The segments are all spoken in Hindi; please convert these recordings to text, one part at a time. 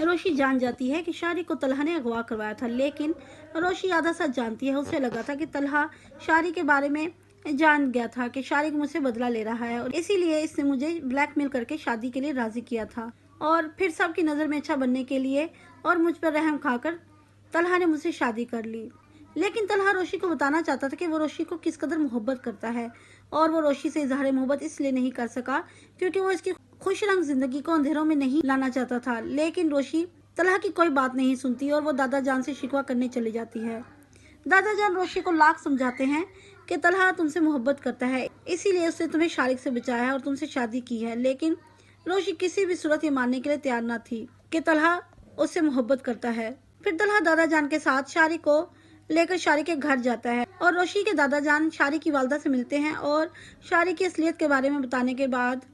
रोशी जान जाती है कि शारिक को तलहा ने अगवा करवाया था, लेकिन रोशी आधा सच जानती है। उसे लगा था कि तलहा शारिक के बारे में जान गया था कि शारिक मुझसे बदला ले रहा है और इसीलिए इसने मुझे ब्लैकमेल करके शादी के लिए राजी किया था और फिर सबकी नज़र में अच्छा बनने के लिए और मुझ पर रहम खाकर तलहा ने मुझसे शादी कर ली। लेकिन तलहा रोशी को बताना चाहता था कि वो रोशी को किस कदर मोहब्बत करता है और वो रोशी से इजहार मोहब्बत इसलिए नहीं कर सका क्योंकि वो इसकी खुश रंग जिंदगी को अंधेरों में नहीं लाना चाहता था। लेकिन रोशी तलहा की कोई बात नहीं सुनती और वो दादा जान से शिकवा करने चली जाती है। दादा जान रोशी को लाख समझाते हैं कि तलहा तुमसे मोहब्बत करता है, इसीलिए उसने तुम्हें शारिक से बचाया है और तुमसे शादी की है। लेकिन रोशी किसी भी सूरत ये मानने के लिए तैयार न थी कि तलहा उससे मोहब्बत करता है। फिर तलहा दादा जान के साथ शारिक को लेकर शारिक के घर जाता है और रोशी के दादा जान शारिक की वालदा से मिलते हैं और शारिक की असलियत के बारे में बताने के बाद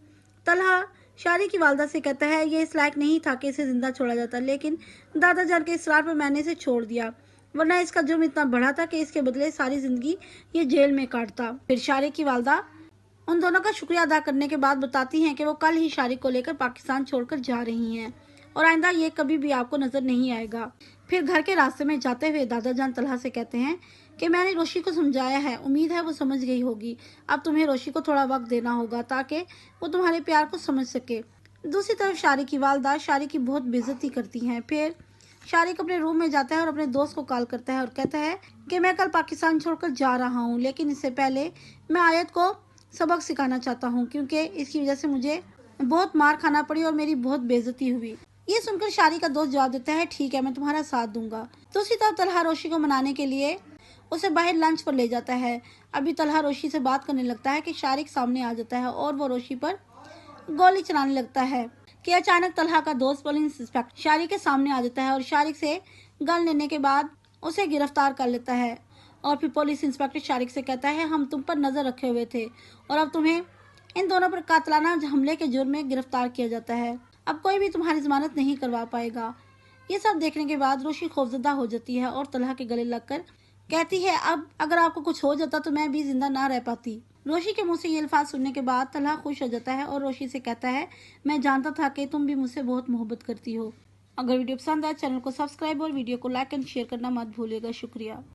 तलहा शारिक की वालदा से कहता है ये इस लायक नहीं था कि इसे जिंदा छोड़ा जाता, लेकिन दादा जान के इसरार पर मैंने इसे छोड़ दिया, वरना इसका जुर्म इतना बड़ा था कि इसके बदले सारी जिंदगी ये जेल में काटता। फिर शारिक की वालदा उन दोनों का शुक्रिया अदा करने के बाद बताती हैं कि वो कल ही शारिक को लेकर पाकिस्तान छोड़कर जा रही हैं और आइंदा ये कभी भी आपको नजर नहीं आएगा। फिर घर के रास्ते में जाते हुए दादा जान तलहा से कहते हैं कि मैंने रोशी को समझाया है, उम्मीद है वो समझ गई होगी। अब तुम्हें रोशी को थोड़ा वक्त देना होगा ताकि वो तुम्हारे प्यार को समझ सके। दूसरी तरफ शारिक की वालदा शारिक की बहुत बेइज्जती करती हैं। फिर शारिक अपने रूम में जाता है और अपने दोस्त को कॉल करता है और कहता है कि मैं कल पाकिस्तान छोड़कर जा रहा हूँ, लेकिन इससे पहले मैं आयत को सबक सिखाना चाहता हूँ क्योंकि इसकी वजह से मुझे बहुत मार खाना पड़ी और मेरी बहुत बेइज्जती हुई। ये सुनकर शारिक का दोस्त जवाब देता है ठीक है, मैं तुम्हारा साथ दूंगा। दूसरी तरफ तलहा रोशी को मनाने के लिए उसे बाहर लंच पर ले जाता है। अभी तलहा रोशी से बात करने लगता है कि शारिक सामने आ जाता है और वो रोशी पर गोली चलाने लगता है कि अचानक तलहा का दोस्त पुलिस इंस्पेक्टर शारिक के सामने आ जाता है और शारिक से गन लेने के बाद उसे गिरफ्तार कर लेता है। और फिर पुलिस इंस्पेक्टर शारिक से कहता है हम तुम पर नजर रखे हुए थे और अब तुम्हें इन दोनों पर कातलाना हमले के जुर्म में गिरफ्तार किया जाता है। अब कोई भी तुम्हारी जमानत नहीं करवा पाएगा। ये सब देखने के बाद रोशी खौफजदा हो जाती है और तलहा के गले लगकर कहती है अब अगर आपको कुछ हो जाता तो मैं भी जिंदा ना रह पाती। रोशी के मुंह से ये अल्फाज सुनने के बाद तलहा खुश हो जाता है और रोशी से कहता है मैं जानता था कि तुम भी मुझसे बहुत मोहब्बत करती हो। अगर वीडियो पसंद आए चैनल को सब्सक्राइब और वीडियो को लाइक एंड शेयर करना मत भूलिएगा। शुक्रिया।